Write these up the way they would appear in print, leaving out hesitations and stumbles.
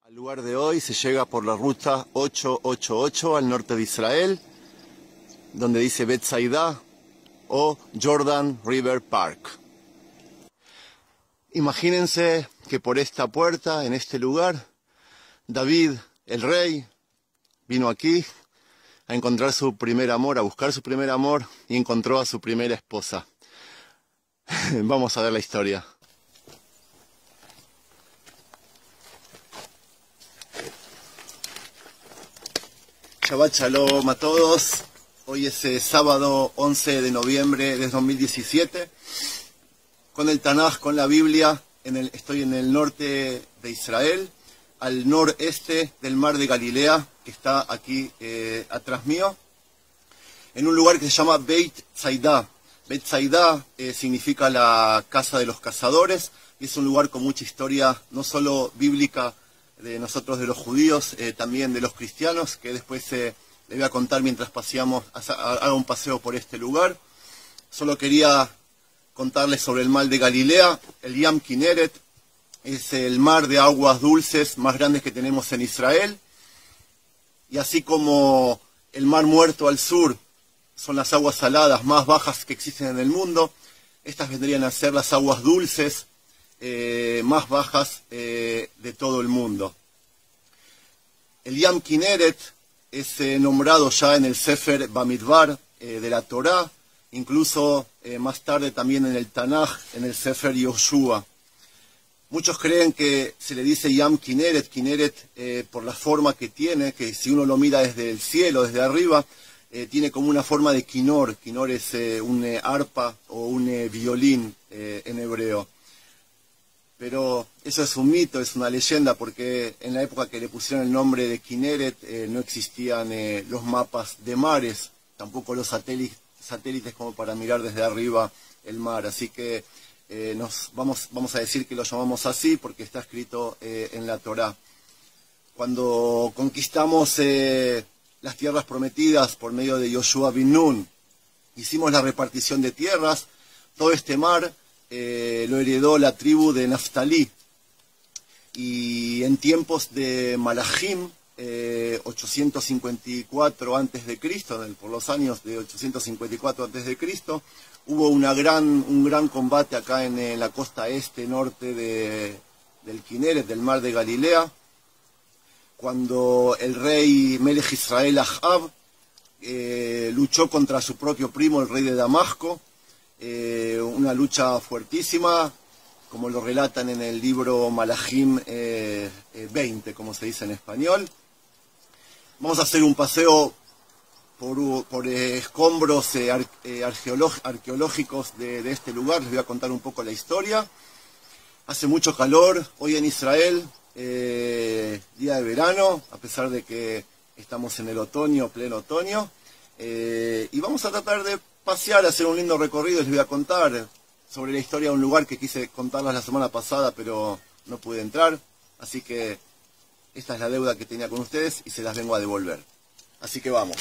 Al lugar de hoy se llega por la ruta 888 al norte de Israel, donde dice Betsaida o Jordan River Park. Imagínense que por esta puerta, en este lugar, David, el rey, vino aquí a encontrar su primer amor, a buscar su primer amor y encontró a su primera esposa. Vamos a ver la historia. Shabbat Shalom a todos. Hoy es sábado 11 de noviembre de 2017. Con el Tanaj, con la Biblia, estoy en el norte de Israel, al noreste del mar de Galilea, que está aquí atrás mío, en un lugar que se llama Beit Zaida. Beit Zaida significa la casa de los cazadores, y es un lugar con mucha historia, no solo bíblica, de nosotros de los judíos, también de los cristianos, que después les voy a contar mientras haga un paseo por este lugar. Solo quería contarles sobre el mar de Galilea. El Yam Kineret es el mar de aguas dulces más grande que tenemos en Israel, y así como el mar Muerto al sur son las aguas saladas más bajas que existen en el mundo, estas vendrían a ser las aguas dulces más bajas de todo el mundo. El Yam Kineret es nombrado ya en el Sefer Bamidbar de la Torá, incluso más tarde también en el Tanaj, en el Sefer Yoshua. Muchos creen que se le dice Yam Kineret, por la forma que tiene, que si uno lo mira desde el cielo, desde arriba, tiene como una forma de kinor. Kinor es un arpa o un violín en hebreo. Pero eso es un mito, es una leyenda, porque en la época que le pusieron el nombre de Kineret no existían los mapas de mares, tampoco los satélites como para mirar desde arriba el mar. Así que vamos a decir que lo llamamos así porque está escrito en la Torá. Cuando conquistamos las tierras prometidas por medio de Yoshua bin Nun, hicimos la repartición de tierras. Todo este mar lo heredó la tribu de Naftalí, y en tiempos de Malachim, 854 a.C., por los años de 854 a.C., hubo un gran combate acá en la costa norte del Kineret, del mar de Galilea, cuando el rey Melech Israel Ahab luchó contra su propio primo, el rey de Damasco. Una lucha fuertísima, como lo relatan en el libro Malachim 20, como se dice en español. Vamos a hacer un paseo por escombros arqueológicos de este lugar. Les voy a contar un poco la historia. Hace mucho calor hoy en Israel, día de verano, a pesar de que estamos en el otoño, pleno otoño, y vamos a tratar de pasear, hacer un lindo recorrido. Les voy a contar sobre la historia de un lugar que quise contarles la semana pasada, pero no pude entrar. Así que esta es la deuda que tenía con ustedes y se las vengo a devolver. Así que vamos.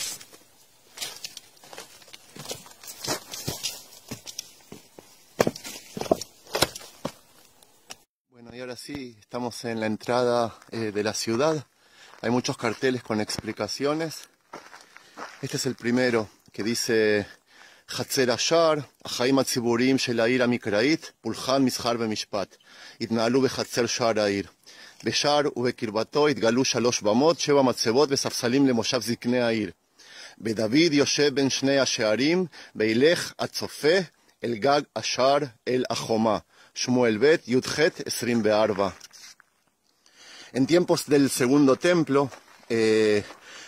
Bueno, y ahora sí, estamos en la entrada de la ciudad. Hay muchos carteles con explicaciones. Este es el primero, que dice: חצר השער, החיים הציבוריים של העיר המקראית, פולחן, מסחר ומשפט, התנהלו בחצר שער העיר. בשער ובקרבתו התגלו 3 במות, 7 מצבות וספסלים למושב זקני העיר. ודוד יושב בין שני השערים, וילך הצופה אל גג השער אל החומה. שמואל ב' י"ח 24. En tiempos del segundo templo,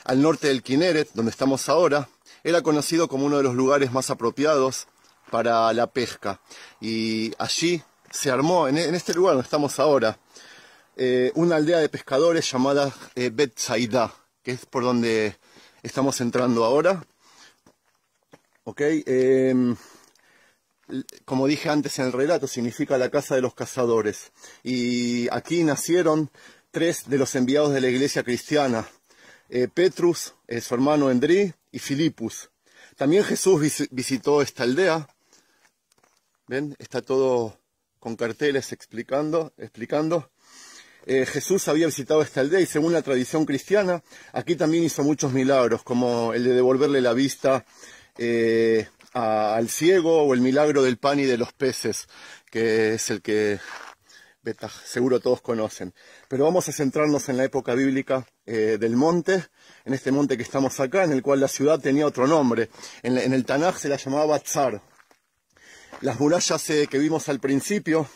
al norte del Kineret, donde estamos ahora, era conocido como uno de los lugares más apropiados para la pesca. Y allí se armó, en este lugar donde estamos ahora, una aldea de pescadores llamada Bet Zaida, que es por donde estamos entrando ahora. Como dije antes en el relato, significa la casa de los cazadores. Y aquí nacieron 3 de los enviados de la iglesia cristiana: Petrus, su hermano Endrí, y Filipus. También Jesús visitó esta aldea. ¿Ven? Está todo con carteles explicando. Jesús había visitado esta aldea y según la tradición cristiana, aquí también hizo muchos milagros, como el de devolverle la vista al ciego o el milagro del pan y de los peces, que es el que seguro todos conocen. Pero vamos a centrarnos en la época bíblica del monte, en este monte que estamos acá, en el cual la ciudad tenía otro nombre. En el Tanaj se la llamaba Tzar. Las murallas que vimos al principio,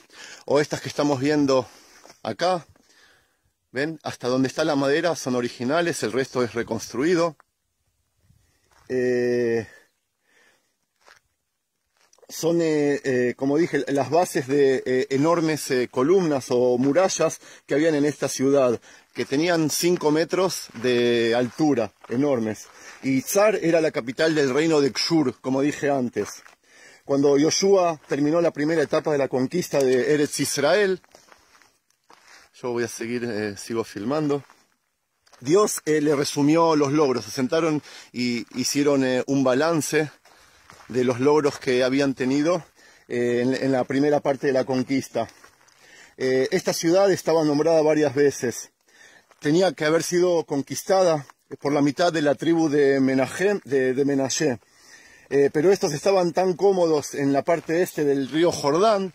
o estas que estamos viendo acá, ¿ven? Hasta donde está la madera son originales, el resto es reconstruido. Son, como dije, las bases de enormes columnas o murallas que habían en esta ciudad, que tenían 5 metros de altura, enormes. Y Tzar era la capital del reino de Kshur, como dije antes. Cuando Yoshua terminó la primera etapa de la conquista de Eretz Israel, yo voy a seguir, sigo filmando, Dios le resumió los logros, se sentaron y hicieron un balance de los logros que habían tenido en la primera parte de la conquista. Esta ciudad estaba nombrada varias veces. Tenía que haber sido conquistada por la mitad de la tribu de Menashe. Pero estos estaban tan cómodos en la parte este del río Jordán,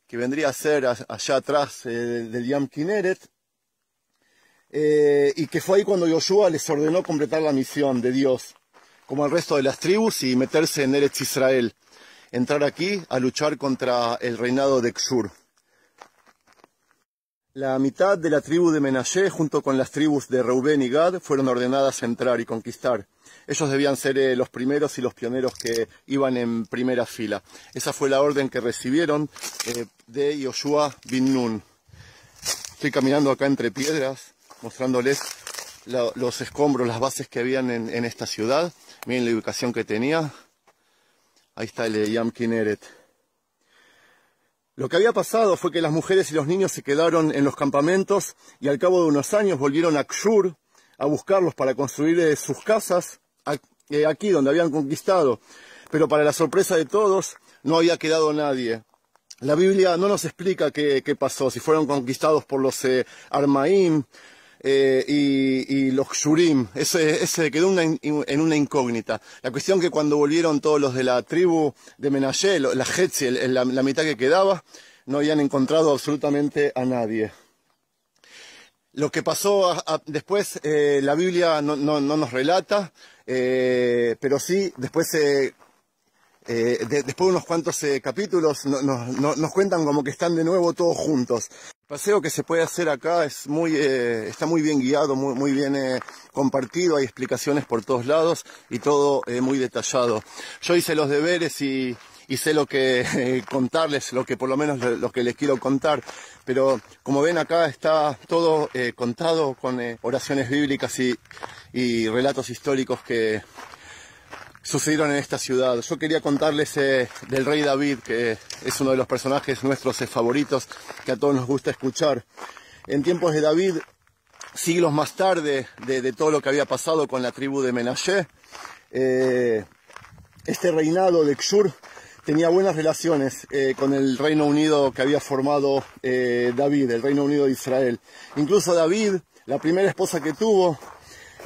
que vendría a ser allá atrás del Yam Kineret, y que fue ahí cuando Yoshua les ordenó completar la misión de Dios, como el resto de las tribus, y meterse en Eretz Israel, entrar aquí a luchar contra el reinado de Kshur. La mitad de la tribu de Menashe, junto con las tribus de Reubén y Gad, fueron ordenadas a entrar y conquistar. Ellos debían ser los primeros y los pioneros que iban en primera fila. Esa fue la orden que recibieron de Yoshua bin Nun. Estoy caminando acá entre piedras, mostrándoles los escombros, las bases que habían en esta ciudad. Miren la ubicación que tenía. Ahí está el Yam Kineret. Lo que había pasado fue que las mujeres y los niños se quedaron en los campamentos y al cabo de unos años volvieron a Kshur a buscarlos para construir sus casas aquí donde habían conquistado. Pero para la sorpresa de todos, no había quedado nadie. La Biblia no nos explica qué pasó, si fueron conquistados por los Armaim y los Kshurim. Ese quedó en una incógnita. La cuestión que cuando volvieron todos los de la tribu de Menashe, la Hetzi, la mitad que quedaba, no habían encontrado absolutamente a nadie. Lo que pasó después, la Biblia no nos relata, pero sí, después de unos cuantos capítulos nos cuentan como que están de nuevo todos juntos. El paseo que se puede hacer acá es está muy bien guiado, muy bien compartido, hay explicaciones por todos lados y todo muy detallado. Yo hice los deberes y sé lo que contarles, lo que por lo menos lo que les quiero contar, pero como ven acá está todo contado con oraciones bíblicas y relatos históricos que sucedieron en esta ciudad. Yo quería contarles del rey David, que es uno de los personajes nuestros favoritos que a todos nos gusta escuchar. En tiempos de David, siglos más tarde de todo lo que había pasado con la tribu de Menashe, este reinado de Kshur tenía buenas relaciones con el Reino Unido que había formado David, el Reino Unido de Israel. Incluso David, la primera esposa que tuvo,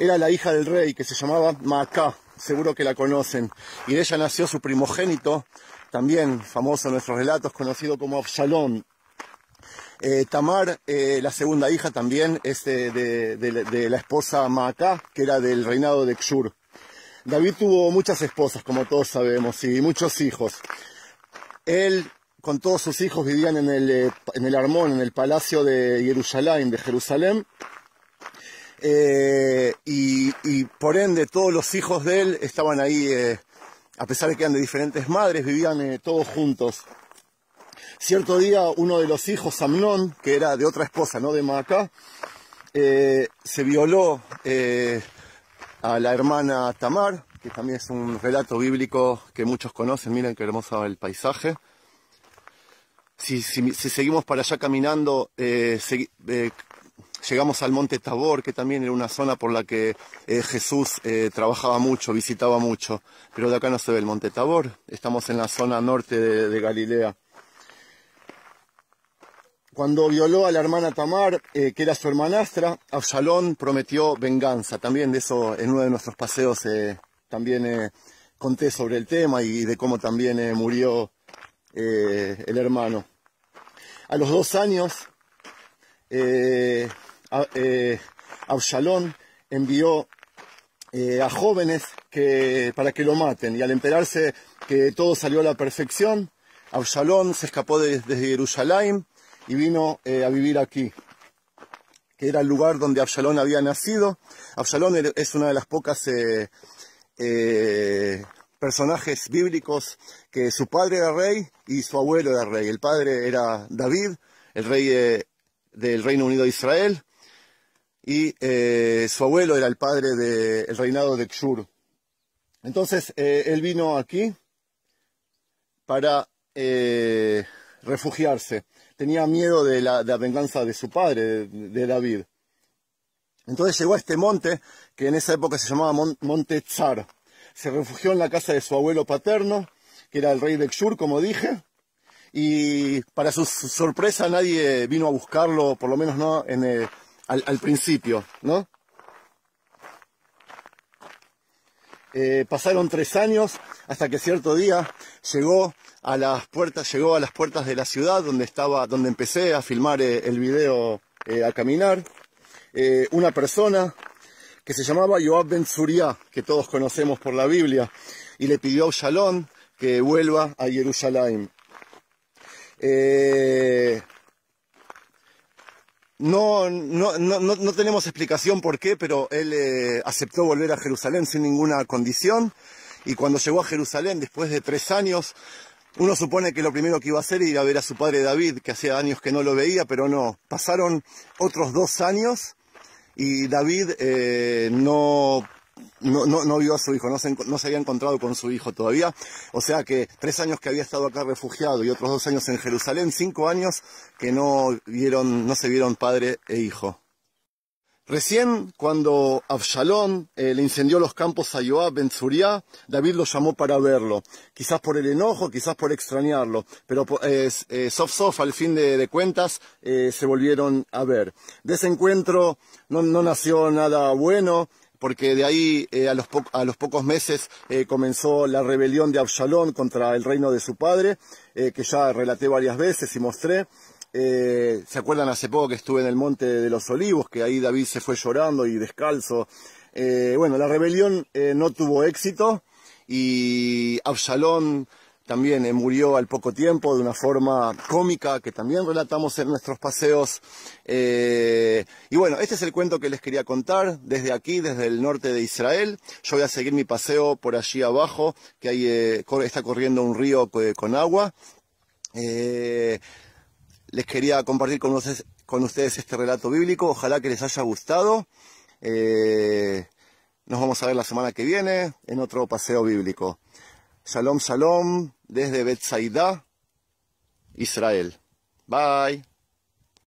era la hija del rey, que se llamaba Maacá, seguro que la conocen. Y de ella nació su primogénito, también famoso en nuestros relatos, conocido como Absalón. Tamar, la segunda hija, también es de la esposa Maacá, que era del reinado de Kshur. David tuvo muchas esposas, como todos sabemos, y muchos hijos. Él, con todos sus hijos, vivían en el Armón, en el palacio de Jerusalén, y por ende todos los hijos de él estaban ahí, a pesar de que eran de diferentes madres, vivían todos juntos. Cierto día, uno de los hijos, Amnón, que era de otra esposa, no de Maacá, se violó a la hermana Tamar, que también es un relato bíblico que muchos conocen. Miren qué hermoso el paisaje. Si seguimos para allá caminando, llegamos al monte Tabor, que también era una zona por la que Jesús trabajaba mucho, visitaba mucho. Pero de acá no se ve el monte Tabor, estamos en la zona norte de Galilea. Cuando violó a la hermana Tamar, que era su hermanastra, Absalón prometió venganza. También de eso en uno de nuestros paseos también conté sobre el tema y de cómo también murió el hermano. A los 2 años, Absalón envió a jóvenes para que lo maten, y al enterarse que todo salió a la perfección, Absalón se escapó desde Jerusalén y vino a vivir aquí, que era el lugar donde Absalón había nacido. Absalón es una de las pocas personajes bíblicos que su padre era rey y su abuelo era rey. El padre era David, el rey del Reino Unido de Israel, y su abuelo era el padre del reinado de Xur. Entonces él vino aquí para refugiarse. Tenía miedo de la venganza de su padre, de David. Entonces llegó a este monte, que en esa época se llamaba Monte Tzar. Se refugió en la casa de su abuelo paterno, que era el rey de Xur, como dije, y para su sorpresa nadie vino a buscarlo, por lo menos no al principio, ¿no? Pasaron 3 años hasta que cierto día llegó a las puertas de la ciudad donde empecé a filmar el video a caminar, una persona que se llamaba Yoab ben Tzuriah, que todos conocemos por la Biblia, y le pidió a Absalón que vuelva a Jerusalén. No tenemos explicación por qué, pero él aceptó volver a Jerusalén sin ninguna condición, y cuando llegó a Jerusalén, después de 3 años, uno supone que lo primero que iba a hacer era ir a ver a su padre David, que hacía años que no lo veía, pero no. Pasaron otros 2 años y David no vio a su hijo, no se había encontrado con su hijo todavía. O sea que 3 años que había estado acá refugiado y otros 2 años en Jerusalén, 5 años que no se vieron padre e hijo. Recién cuando Absalón le incendió los campos a Yoab ben Tzuriah, David lo llamó para verlo, quizás por el enojo, quizás por extrañarlo, pero sof al fin de cuentas se volvieron a ver. De ese encuentro no nació nada bueno, porque de ahí a los pocos meses comenzó la rebelión de Absalón contra el reino de su padre, que ya relaté varias veces y mostré. ¿Se acuerdan hace poco que estuve en el Monte de los Olivos, que ahí David se fue llorando y descalzo? Bueno, la rebelión no tuvo éxito y Absalón también murió al poco tiempo de una forma cómica que también relatamos en nuestros paseos. Y bueno, este es el cuento que les quería contar desde aquí, desde el norte de Israel. Yo voy a seguir mi paseo por allí abajo, que ahí está corriendo un río con agua. Les quería compartir con ustedes este relato bíblico. Ojalá que les haya gustado. Nos vamos a ver la semana que viene en otro paseo bíblico. Shalom, shalom, desde Betsaida, Israel. Bye.